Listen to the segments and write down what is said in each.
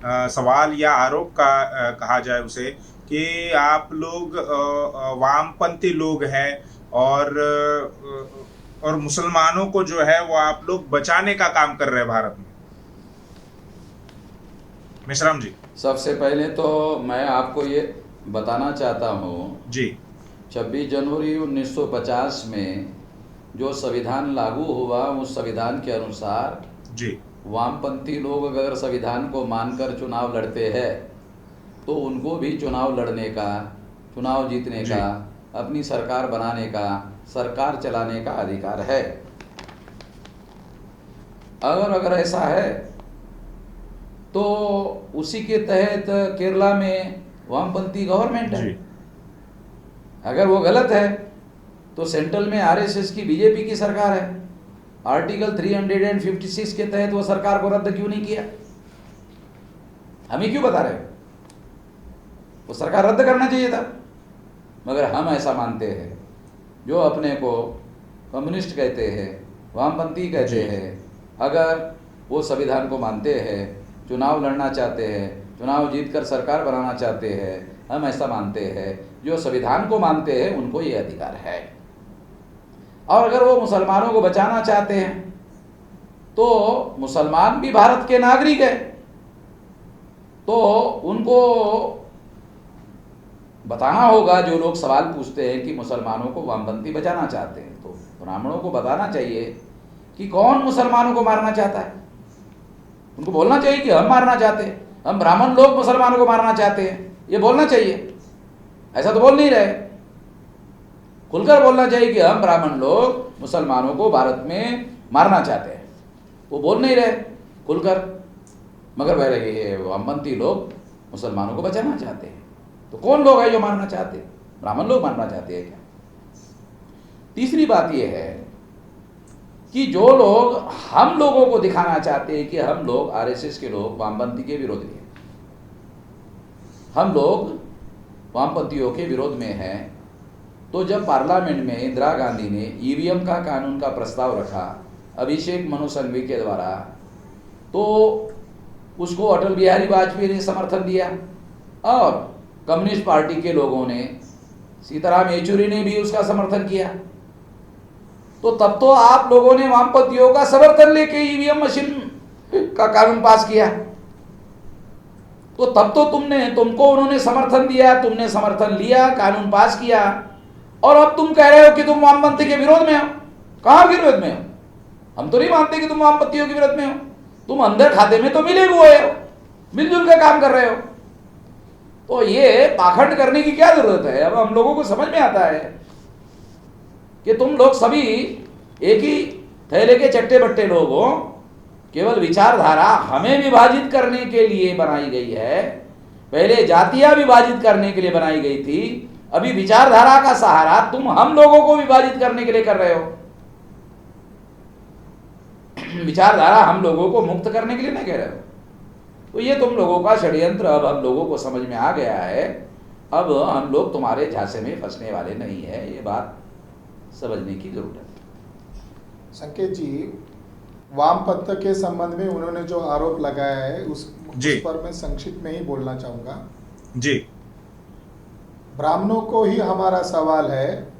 सवाल या आरोप का कहा जाए उसे, कि आप लोग वामपंथी लोग हैं, और मुसलमानों को जो है वो आप लोग बचाने का काम कर रहे हैं भारत में। मिश्राम जी। सबसे पहले तो मैं आपको ये बताना चाहता हूँ, जी। 26 जनवरी 1950 में जो संविधान लागू हुआ, उस संविधान के अनुसार जी। वामपंथी लोग अगर संविधान को मानकर चुनाव लड़ते हैं तो उनको भी चुनाव लड़ने का, चुनाव जीतने जी। का, अपनी सरकार बनाने का, सरकार चलाने का अधिकार है। अगर अगर ऐसा है तो उसी के तहत केरला में वामपंथी गवर्नमेंट है। जी। अगर वो गलत है तो सेंट्रल में आरएसएस की, बीजेपी की सरकार है। आर्टिकल 356 के तहत वो सरकार को रद्द क्यों नहीं किया? हम ही क्यों बता रहे हो? वो सरकार रद्द करना चाहिए था। मगर हम ऐसा मानते हैं, जो अपने को कम्युनिस्ट कहते हैं, वामपंथी कहते जी। हैं, अगर वो संविधान को मानते हैं, चुनाव लड़ना चाहते हैं, चुनाव जीतकर सरकार बनाना चाहते हैं, हम ऐसा मानते हैं, जो संविधान को मानते हैं उनको ये अधिकार है। और अगर वो मुसलमानों को बचाना चाहते हैं तो मुसलमान भी भारत के नागरिक है, तो उनको बताना होगा। जो लोग सवाल पूछते हैं कि मुसलमानों को वामपंथी बचाना चाहते हैं, तो ब्राह्मणों को बताना चाहिए कि कौन मुसलमानों को मारना चाहता है। उनको बोलना चाहिए कि हम मारना चाहते हैं, हम ब्राह्मण लोग मुसलमानों को मारना चाहते हैं, ये बोलना चाहिए। ऐसा तो बोल नहीं रहे। खुलकर बोलना चाहिए कि हम ब्राह्मण लोग मुसलमानों को भारत में मारना चाहते हैं। वो बोल नहीं रहे खुलकर, मगर वह ये वामपंथी लोग मुसलमानों को बचाना चाहते हैं। तो कौन लोग हैं जो मारना चाहते हैं? ब्राह्मण लोग मारना चाहते हैं क्या? तीसरी बात यह है कि जो लोग हम लोगों को दिखाना चाहते हैं कि हम लोग आरएसएस के लोग वामपंथी के विरोधी हैं, हम लोग वामपंथियों के विरोध में हैं, तो जब पार्लियामेंट में इंदिरा गांधी ने ईवीएम का कानून का प्रस्ताव रखा अभिषेक मनु सिंघवी के द्वारा, तो उसको अटल बिहारी वाजपेयी ने समर्थन दिया और कम्युनिस्ट पार्टी के लोगों ने, सीताराम येचुरी ने भी उसका समर्थन किया। तो तब तो आप लोगों ने वामपंथियों का समर्थन लेके ईवीएम मशीन का कानून पास किया। तो तब तो तुमको उन्होंने समर्थन दिया, तुमने समर्थन लिया, कानून पास किया, और अब तुम कह रहे हो कि तुम वामपंथी के विरोध में हो। कहां विरोध में हो? हम तो नहीं मानते कि तुम वामपंथियों के विरोध में हो। तुम अंदर खाते में तो मिले हुए हो, मिलजुल कर काम कर रहे हो। तो ये पाखंड करने की क्या जरूरत है? अब हम लोगों को समझ में आता है कि तुम लोग सभी एक ही थैले के चट्टे बट्टे लोग हो। केवल विचारधारा हमें विभाजित करने के लिए बनाई गई है। पहले जातियां विभाजित करने के लिए बनाई गई थी, अभी विचारधारा का सहारा तुम हम लोगों को विभाजित करने के लिए कर रहे हो। विचारधारा हम लोगों को मुक्त करने के लिए नहीं कह रहे हो। तो ये तुम लोगों का षड्यंत्र अब हम लोगों को समझ में आ गया है। अब हम लोग तुम्हारे झांसे में फंसने वाले नहीं है, ये बात समझने की जरूरत है। संकेत जी, वामपंथ के संबंध में उन्होंने जो आरोप लगाया है उस पर मैं संक्षिप्त में ही बोलना चाहूंगा। जी। ब्राह्मणों को ही हमारा सवाल है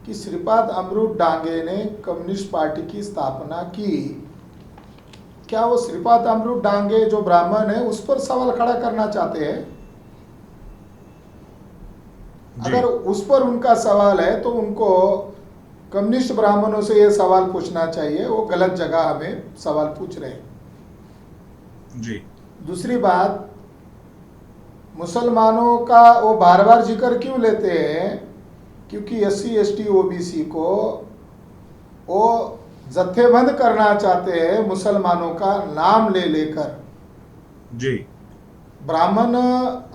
कि श्रीपाद अमृत डांगे ने कम्युनिस्ट पार्टी की स्थापना की, क्या वो श्रीपाद अमृत डांगे जो ब्राह्मण है उस पर सवाल खड़ा करना चाहते हैं? अगर उस पर उनका सवाल है तो उनको कम्युनिस्ट ब्राह्मणों से ये सवाल पूछना चाहिए, वो गलत जगह हमें सवाल पूछ रहे हैं। जी। दूसरी बात, मुसलमानों का वो बार बार जिक्र क्यों लेते हैं? क्योंकि SC ST OBC को वो जत्थेबंद करना चाहते हैं मुसलमानों का नाम ले लेकर। जी। ब्राह्मण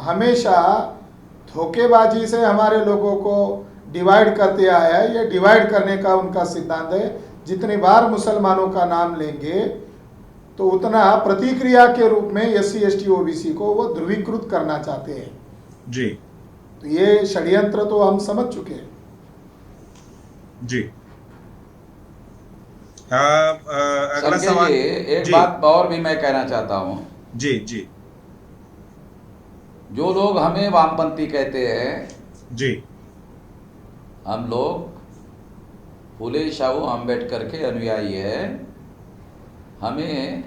हमेशा धोखेबाजी से हमारे लोगों को डिवाइड करते आया है। ये डिवाइड करने का उनका सिद्धांत है। जितनी बार मुसलमानों का नाम लेंगे तो उतना प्रतिक्रिया के रूप में SC ST OBC को वो ध्रुवीकृत करना चाहते हैं। जी। तो ये षड्यंत्र तो हम समझ चुके हैं। जी। अगला संकेत सवाल। जी, एक जी। बात और भी मैं कहना चाहता हूं जी जी जो लोग हमें वामपंथी कहते हैं, जी हम लोग फूले शाहू अम्बेडकर के अनुयायी है। हमें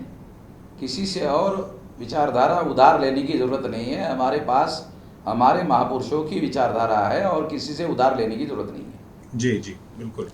किसी से और विचारधारा उधार लेने की ज़रूरत नहीं है। हमारे पास हमारे महापुरुषों की विचारधारा है और किसी से उधार लेने की ज़रूरत नहीं है। जी जी बिल्कुल।